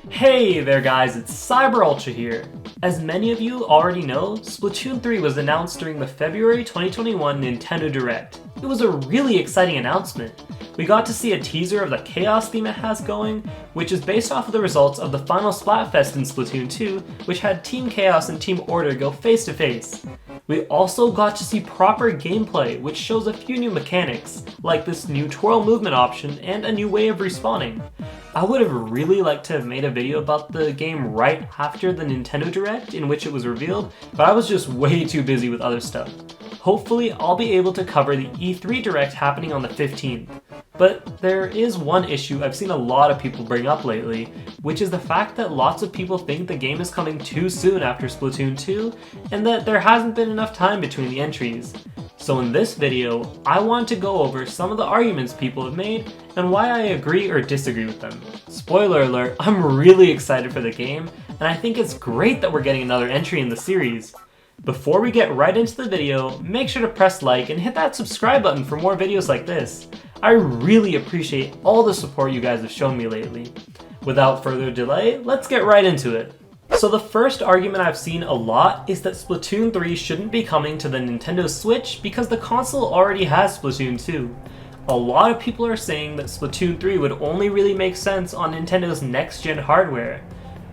Hey there guys, it's Cyber Ultra here. As many of you already know, Splatoon 3 was announced during the February 2021 Nintendo Direct. It was a really exciting announcement. We got to see a teaser of the Chaos theme it has going, which is based off of the results of the final Splatfest in Splatoon 2, which had Team Chaos and Team Order go face to face. We also got to see proper gameplay, which shows a few new mechanics, like this new twirl movement option and a new way of respawning. I would have really liked to have made a video about the game right after the Nintendo Direct in which it was revealed, but I was just way too busy with other stuff. Hopefully I'll be able to cover the E3 Direct happening on the 15th. But there is one issue I've seen a lot of people bring up lately, which is the fact that lots of people think the game is coming too soon after Splatoon 2, and that there hasn't been enough time between the entries. So in this video, I want to go over some of the arguments people have made and why I agree or disagree with them. Spoiler alert, I'm really excited for the game, and I think it's great that we're getting another entry in the series. Before we get right into the video, make sure to press like and hit that subscribe button for more videos like this. I really appreciate all the support you guys have shown me lately. Without further delay, let's get right into it. So the first argument I've seen a lot is that Splatoon 3 shouldn't be coming to the Nintendo Switch because the console already has Splatoon 2. A lot of people are saying that Splatoon 3 would only really make sense on Nintendo's next-gen hardware.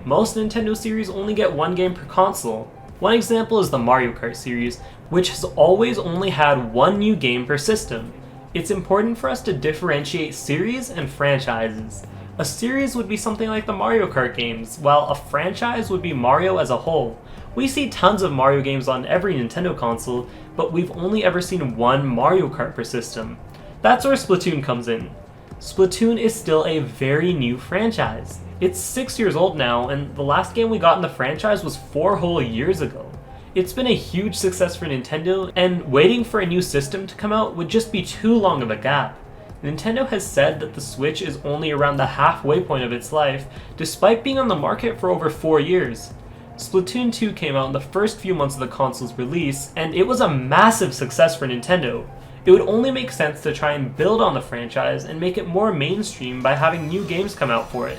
Most Nintendo series only get one game per console. One example is the Mario Kart series, which has always only had one new game per system. It's important for us to differentiate series and franchises. A series would be something like the Mario Kart games, while a franchise would be Mario as a whole. We see tons of Mario games on every Nintendo console, but we've only ever seen one Mario Kart per system. That's where Splatoon comes in. Splatoon is still a very new franchise. It's 6 years old now, and the last game we got in the franchise was 4 whole years ago. It's been a huge success for Nintendo, and waiting for a new system to come out would just be too long of a gap. Nintendo has said that the Switch is only around the halfway point of its life, despite being on the market for over 4 years. Splatoon 2 came out in the first few months of the console's release, and it was a massive success for Nintendo. It would only make sense to try and build on the franchise and make it more mainstream by having new games come out for it.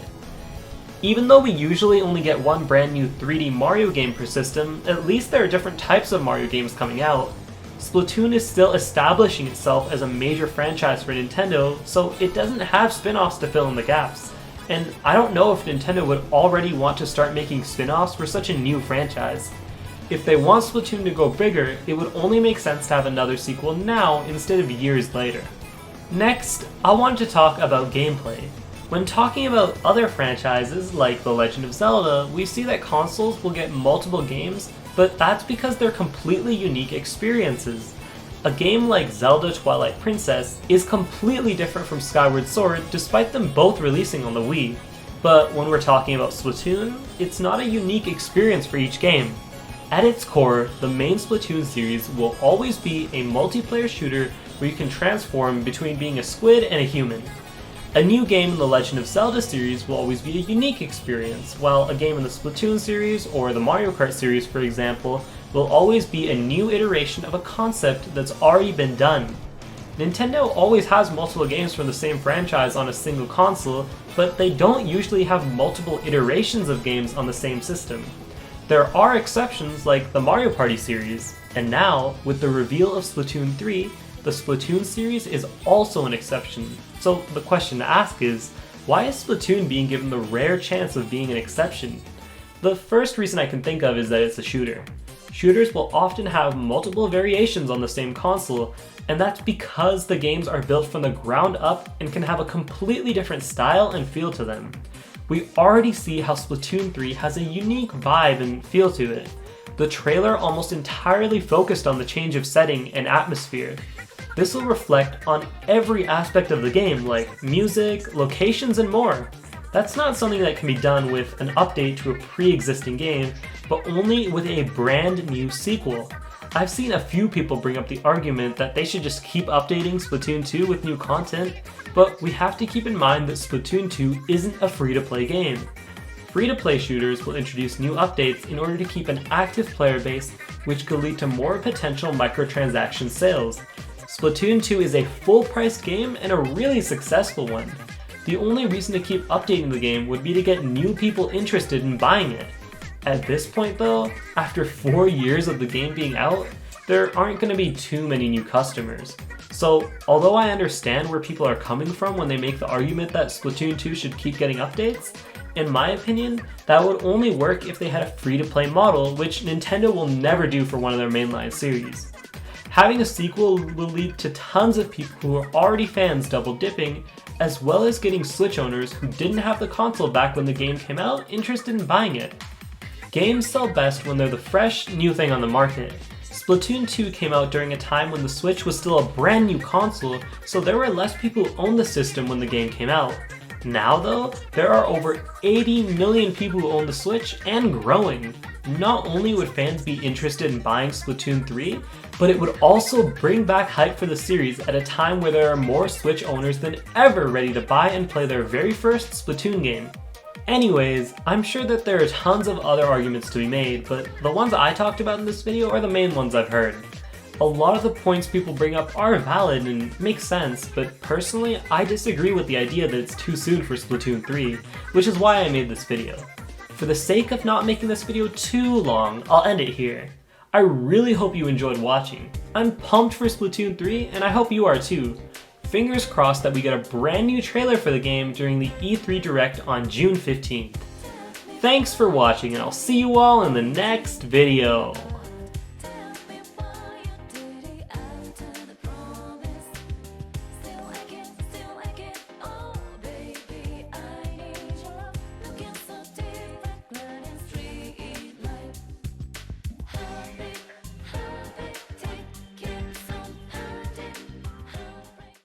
Even though we usually only get one brand new 3D Mario game per system, at least there are different types of Mario games coming out. Splatoon is still establishing itself as a major franchise for Nintendo, so it doesn't have spin-offs to fill in the gaps. And I don't know if Nintendo would already want to start making spin-offs for such a new franchise. If they want Splatoon to go bigger, it would only make sense to have another sequel now instead of years later. Next, I want to talk about gameplay. When talking about other franchises like The Legend of Zelda, we see that consoles will get multiple games, but that's because they're completely unique experiences. A game like Zelda Twilight Princess is completely different from Skyward Sword despite them both releasing on the Wii. But when we're talking about Splatoon, it's not a unique experience for each game. At its core, the main Splatoon series will always be a multiplayer shooter where you can transform between being a squid and a human. A new game in the Legend of Zelda series will always be a unique experience, while a game in the Splatoon series or the Mario Kart series, for example, will always be a new iteration of a concept that's already been done. Nintendo always has multiple games from the same franchise on a single console, but they don't usually have multiple iterations of games on the same system. There are exceptions like the Mario Party series, and now, with the reveal of Splatoon 3, the Splatoon series is also an exception. So the question to ask is, why is Splatoon being given the rare chance of being an exception? The first reason I can think of is that it's a shooter. Shooters will often have multiple variations on the same console, and that's because the games are built from the ground up and can have a completely different style and feel to them. We already see how Splatoon 3 has a unique vibe and feel to it. The trailer almost entirely focused on the change of setting and atmosphere. This will reflect on every aspect of the game, like music, locations, and more. That's not something that can be done with an update to a pre-existing game, but only with a brand new sequel. I've seen a few people bring up the argument that they should just keep updating Splatoon 2 with new content, but we have to keep in mind that Splatoon 2 isn't a free-to-play game. Free-to-play shooters will introduce new updates in order to keep an active player base, which could lead to more potential microtransaction sales. Splatoon 2 is a full-priced game and a really successful one. The only reason to keep updating the game would be to get new people interested in buying it. At this point though, after 4 years of the game being out, there aren't going to be too many new customers. So, although I understand where people are coming from when they make the argument that Splatoon 2 should keep getting updates, in my opinion, that would only work if they had a free-to-play model, which Nintendo will never do for one of their mainline series. Having a sequel will lead to tons of people who are already fans double-dipping, as well as getting Switch owners who didn't have the console back when the game came out interested in buying it. Games sell best when they're the fresh, new thing on the market. Splatoon 2 came out during a time when the Switch was still a brand new console, so there were less people who owned the system when the game came out. Now though, there are over 80 million people who own the Switch and growing. Not only would fans be interested in buying Splatoon 3, but it would also bring back hype for the series at a time where there are more Switch owners than ever ready to buy and play their very first Splatoon game. Anyways, I'm sure that there are tons of other arguments to be made, but the ones I talked about in this video are the main ones I've heard. A lot of the points people bring up are valid and make sense, but personally, I disagree with the idea that it's too soon for Splatoon 3, which is why I made this video. For the sake of not making this video too long, I'll end it here. I really hope you enjoyed watching. I'm pumped for Splatoon 3, and I hope you are too. Fingers crossed that we get a brand new trailer for the game during the E3 Direct on June 15th. Thanks for watching, and I'll see you all in the next video.